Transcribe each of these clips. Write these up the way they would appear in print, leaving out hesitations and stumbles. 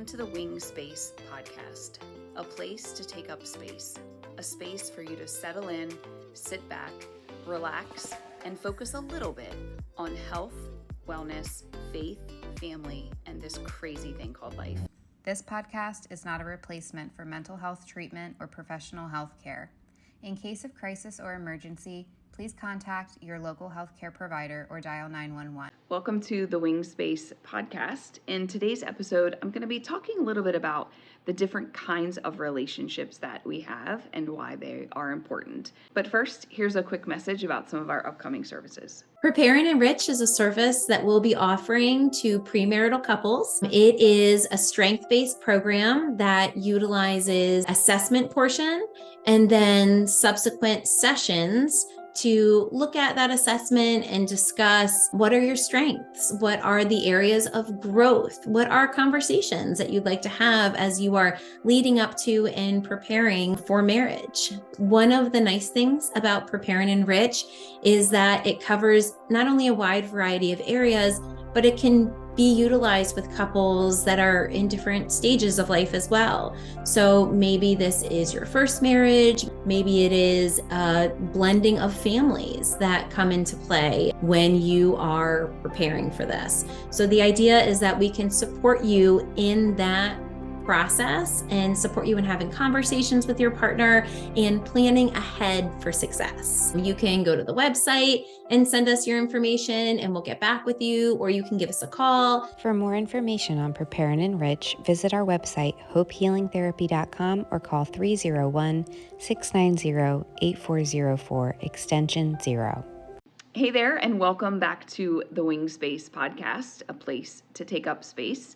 Welcome to the Wing Space podcast, a place to take up space, a space for you to settle in, sit back, relax, and focus a little bit on health, wellness, faith, family, and this crazy thing called life. This podcast is not a replacement for mental health treatment or professional health care. In case of crisis or emergency, please contact your local healthcare provider or dial 911. Welcome to the Wing Space podcast. In today's episode, I'm going to be talking a little bit about the different kinds of relationships that we have and why they are important. But first, here's a quick message about some of our upcoming services. Prepare and Enrich is a service that we'll be offering to premarital couples. It is a strength-based program that utilizes assessment portion and then subsequent sessions to look at that assessment and discuss what are your strengths, what are the areas of growth, what are conversations that you'd like to have as you are leading up to and preparing for marriage. One of the nice things about Prepare and Enrich is that it covers not only a wide variety of areas, but it can be utilized with couples that are in different stages of life as well. So maybe this is your first marriage, maybe it is a blending of families that come into play when you are preparing for this. So the idea is that we can support you in that process and support you in having conversations with your partner and planning ahead for success. You can go to the website and send us your information and we'll get back with you, or you can give us a call. For more information on Prepare and Enrich, visit our website, hopehealingtherapy.com, or call 301-690-8404, extension 0. Hey there, and welcome back to the Wing Space podcast, a place to take up space.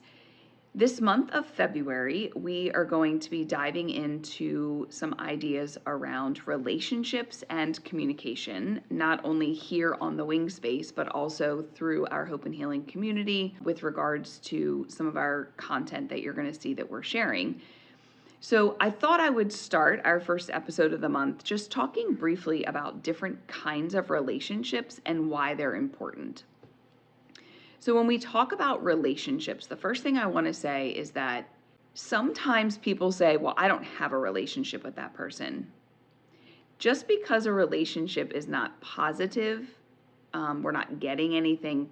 This month of February, we are going to be diving into some ideas around relationships and communication, not only here on the Wing Space, but also through our Hope and Healing community with regards to some of our content that you're going to see that we're sharing. So I thought I would start our first episode of the month just talking briefly about different kinds of relationships and why they're important. So when we talk about relationships, the first thing I want to say is that sometimes people say, well, I don't have a relationship with that person. Just because a relationship is not positive, we're not getting anything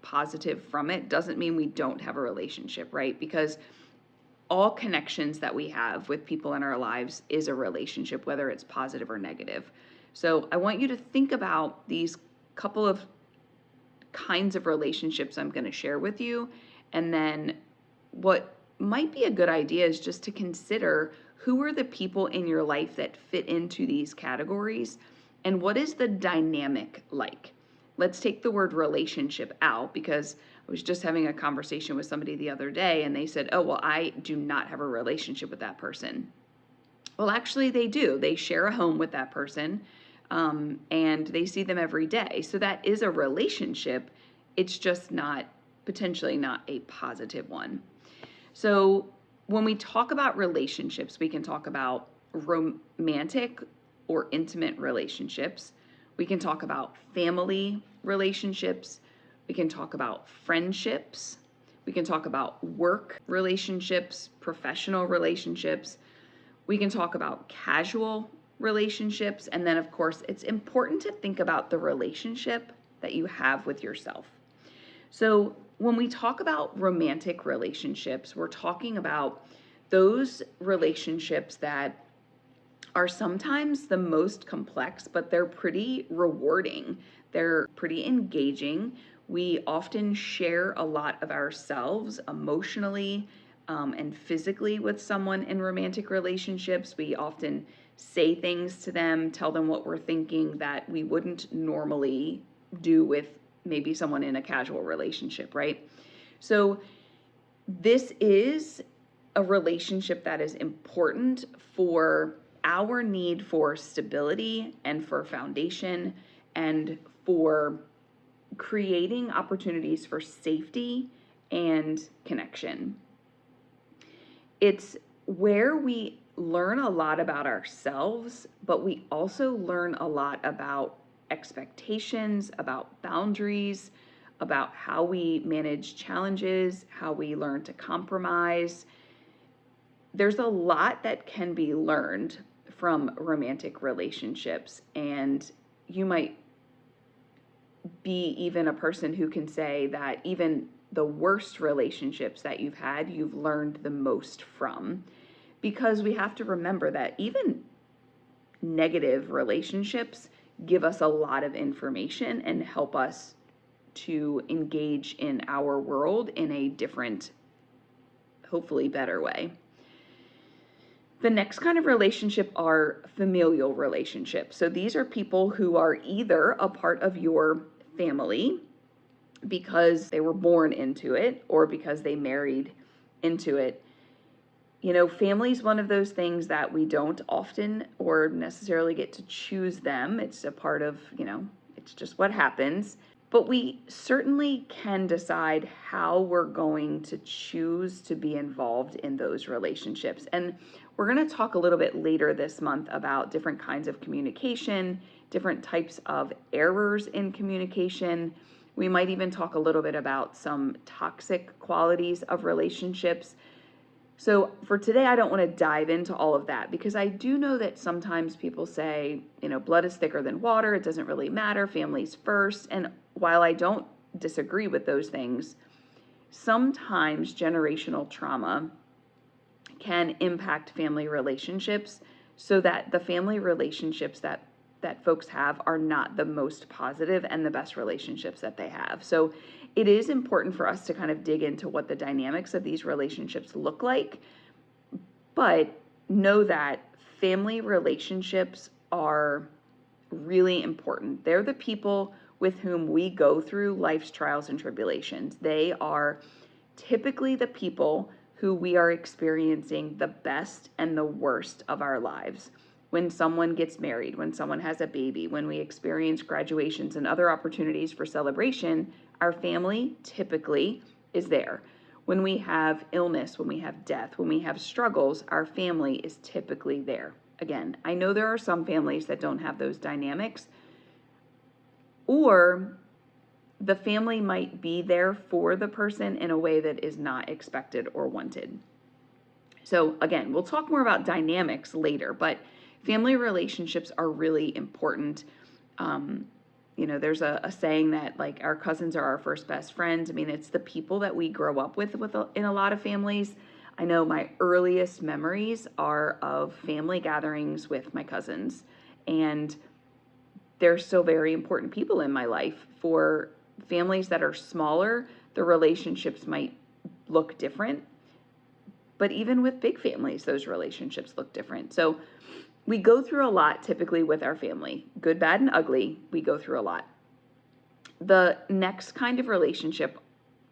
positive from it, doesn't mean we don't have a relationship, right? Because all connections that we have with people in our lives is a relationship, whether it's positive or negative. So I want you to think about these couple of kinds of relationships I'm going to share with you. And then what might be a good idea is just to consider who are the people in your life that fit into these categories and what is the dynamic like. Let's take the word relationship out, because I was just having a conversation with somebody the other day and they said, oh, well, I do not have a relationship with that person. Well, actually they do. They share a home with that person. And they see them every day. So that is a relationship. It's just potentially not a positive one. So when we talk about relationships, we can talk about romantic or intimate relationships. We can talk about family relationships. We can talk about friendships. We can talk about work relationships, professional relationships. We can talk about casual relationships. And then, of course, it's important to think about the relationship that you have with yourself. So when we talk about romantic relationships, we're talking about those relationships that are sometimes the most complex, but they're pretty rewarding. They're pretty engaging. We often share a lot of ourselves emotionally and physically with someone in romantic relationships. We often say things to them, tell them what we're thinking that we wouldn't normally do with maybe someone in a casual relationship, right? So this is a relationship that is important for our need for stability and for foundation and for creating opportunities for safety and connection. It's where we learn a lot about ourselves, but we also learn a lot about expectations, about boundaries, about how we manage challenges, how we learn to compromise. There's a lot that can be learned from romantic relationships, and you might be even a person who can say that even the worst relationships that you've had, you've learned the most from, because we have to remember that even negative relationships give us a lot of information and help us to engage in our world in a different, hopefully better way. The next kind of relationship are familial relationships. So these are people who are either a part of your family because they were born into it or because they married into it. You know, family is one of those things that we don't often or necessarily get to choose them. It's a part of, it's just what happens. But we certainly can decide how we're going to choose to be involved in those relationships. And we're going to talk a little bit later this month about different kinds of communication, different types of errors in communication. We might even talk a little bit about some toxic qualities of relationships. So for today, I don't want to dive into all of that because I do know that sometimes people say, blood is thicker than water. It doesn't really matter. Family's first. And while I don't disagree with those things, sometimes generational trauma can impact family relationships so that the family relationships that folks have are not the most positive and the best relationships that they have. So it is important for us to kind of dig into what the dynamics of these relationships look like, but know that family relationships are really important. They're the people with whom we go through life's trials and tribulations. They are typically the people who we are experiencing the best and the worst of our lives. When someone gets married, when someone has a baby, when we experience graduations and other opportunities for celebration, our family typically is there. When we have illness, when we have death, when we have struggles, our family is typically there. Again, I know there are some families that don't have those dynamics, or the family might be there for the person in a way that is not expected or wanted. So again, we'll talk more about dynamics later, but family relationships are really important. There's a saying that like our cousins are our first best friends. I mean, it's the people that we grow up with in a lot of families. I know my earliest memories are of family gatherings with my cousins, and they're still very important people in my life. For families that are smaller, the relationships might look different, but even with big families, those relationships look different. So we go through a lot typically with our family. Good, bad, and ugly, we go through a lot. The next kind of relationship,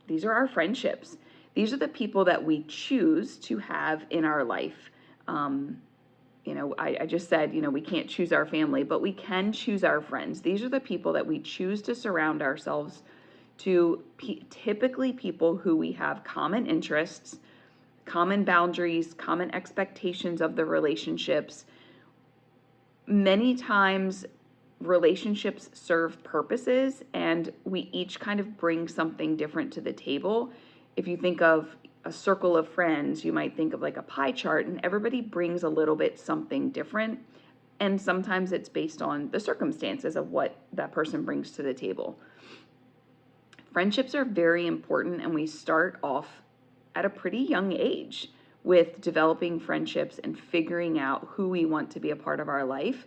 these are our friendships. These are the people that we choose to have in our life. I just said, we can't choose our family, but we can choose our friends. These are the people that we choose to surround ourselves to, typically people who we have common interests, common boundaries, common expectations of the relationships. Many times relationships serve purposes and we each kind of bring something different to the table. If you think of a circle of friends, you might think of like a pie chart, and everybody brings a little bit something different. And sometimes it's based on the circumstances of what that person brings to the table. Friendships are very important, and we start off at a pretty young age with developing friendships and figuring out who we want to be a part of our life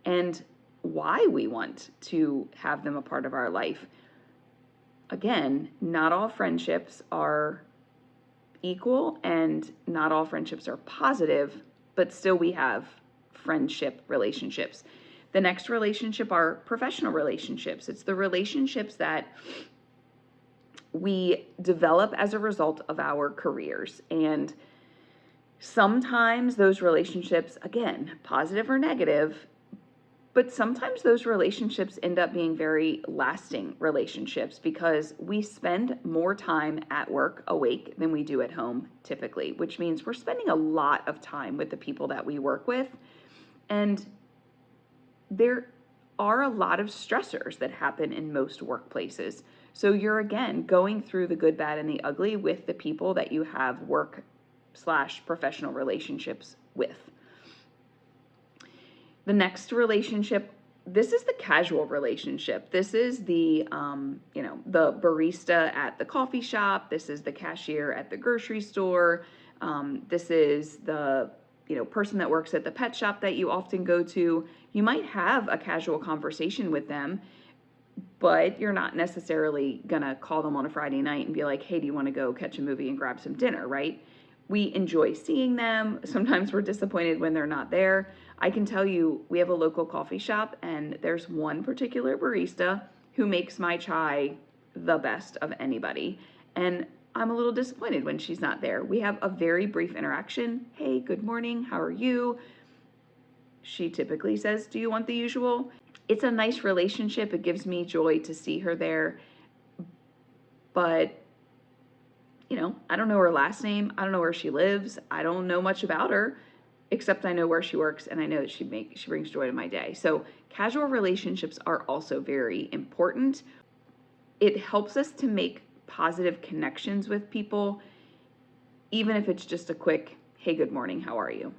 and why we want to have them a part of our life. Again, not all friendships are equal and not all friendships are positive, but still we have friendship relationships. The next relationship are professional relationships. It's the relationships that we develop as a result of our careers. And sometimes those relationships, again, positive or negative, but sometimes those relationships end up being very lasting relationships because we spend more time at work awake than we do at home typically, which means we're spending a lot of time with the people that we work with. And there are a lot of stressors that happen in most workplaces. So you're, again, going through the good, bad, and the ugly with the people that you have work/professional relationships with. The next relationship, this is the casual relationship. This is the, the barista at the coffee shop. This is the cashier at the grocery store. This is the, person that works at the pet shop that you often go to. You might have a casual conversation with them, but you're not necessarily going to call them on a Friday night and be like, hey, do you want to go catch a movie and grab some dinner, right? We enjoy seeing them. Sometimes we're disappointed when they're not there. I can tell you, we have a local coffee shop, and there's one particular barista who makes my chai the best of anybody. And I'm a little disappointed when she's not there. We have a very brief interaction. Hey, good morning. How are you? She typically says, do you want the usual? It's a nice relationship. It gives me joy to see her there. But, I don't know her last name. I don't know where she lives. I don't know much about her, except I know where she works, and I know that she brings joy to my day. So casual relationships are also very important. It helps us to make positive connections with people, even if it's just a quick, hey, good morning, how are you?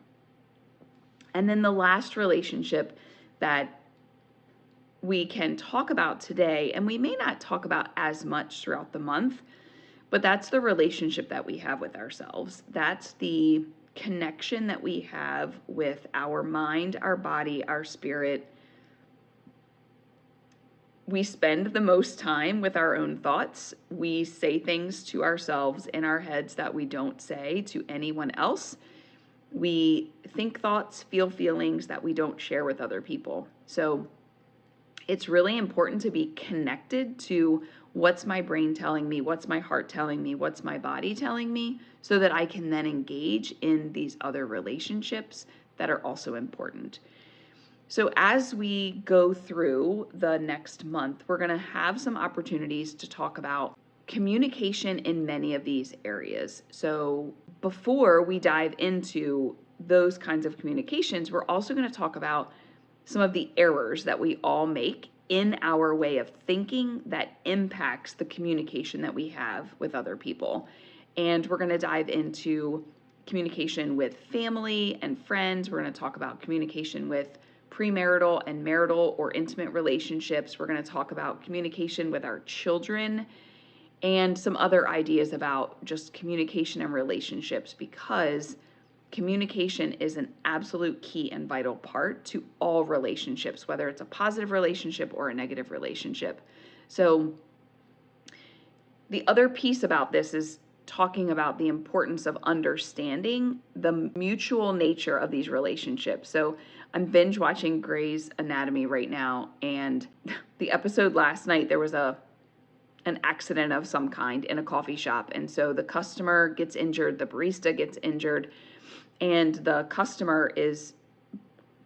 And then the last relationship that we can talk about today, and we may not talk about as much throughout the month, but that's the relationship that we have with ourselves. That's the connection that we have with our mind, our body, our spirit. We spend the most time with our own thoughts. We say things to ourselves in our heads that we don't say to anyone else. We think thoughts, feel feelings that we don't share with other people. So it's really important to be connected to what's my brain telling me, what's my heart telling me, what's my body telling me, so that I can then engage in these other relationships that are also important. So as we go through the next month, we're going to have some opportunities to talk about communication in many of these areas. So before we dive into those kinds of communications, we're also going to talk about some of the errors that we all make in our way of thinking that impacts the communication that we have with other people. And we're going to dive into communication with family and friends. We're going to talk about communication with premarital and marital or intimate relationships. We're going to talk about communication with our children and some other ideas about just communication and relationships, because communication is an absolute key and vital part to all relationships, whether it's a positive relationship or a negative relationship. So the other piece about this is talking about the importance of understanding the mutual nature of these relationships. So I'm binge watching Grey's Anatomy right now, and the episode last night, there was an accident of some kind in a coffee shop. And so the customer gets injured, the barista gets injured, and the customer is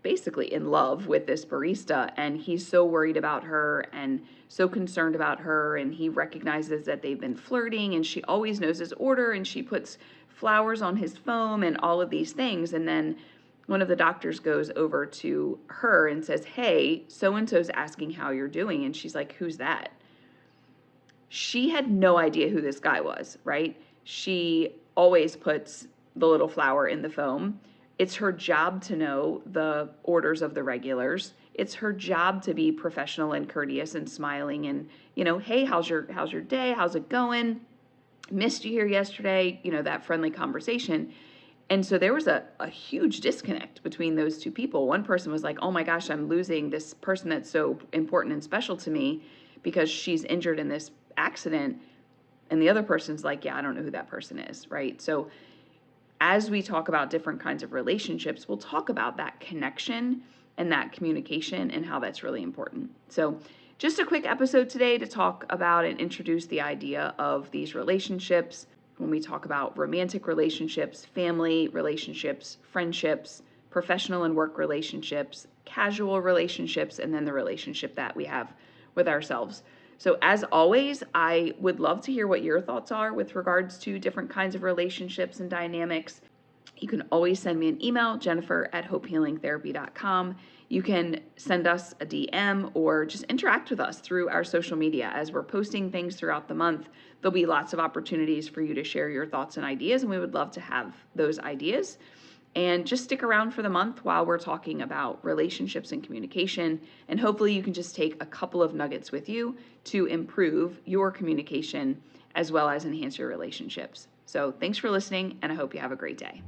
basically in love with this barista, and he's so worried about her and so concerned about her, and he recognizes that they've been flirting, and she always knows his order, and she puts flowers on his foam and all of these things. And then one of the doctors goes over to her and says, hey, so-and-so's asking how you're doing. And she's like, who's that? She had no idea who this guy was, right? She always puts the little flower in the foam. It's her job to know the orders of the regulars. It's her job to be professional and courteous and smiling and, hey, how's your day? How's it going? Missed you here yesterday, that friendly conversation. And so there was a huge disconnect between those two people. One person was like, oh my gosh, I'm losing this person that's so important and special to me because she's injured in this accident. And the other person's like, yeah, I don't know who that person is, right? So as we talk about different kinds of relationships, we'll talk about that connection and that communication and how that's really important. So just a quick episode today to talk about and introduce the idea of these relationships when we talk about romantic relationships, family relationships, friendships, professional and work relationships, casual relationships, and then the relationship that we have with ourselves. So as always, I would love to hear what your thoughts are with regards to different kinds of relationships and dynamics. You can always send me an email, Jennifer@hopehealingtherapy.com. You can send us a DM or just interact with us through our social media. As we're posting things throughout the month, there'll be lots of opportunities for you to share your thoughts and ideas, and we would love to have those ideas. And just stick around for the month while we're talking about relationships and communication, and hopefully you can just take a couple of nuggets with you to improve your communication as well as enhance your relationships. So thanks for listening, and I hope you have a great day.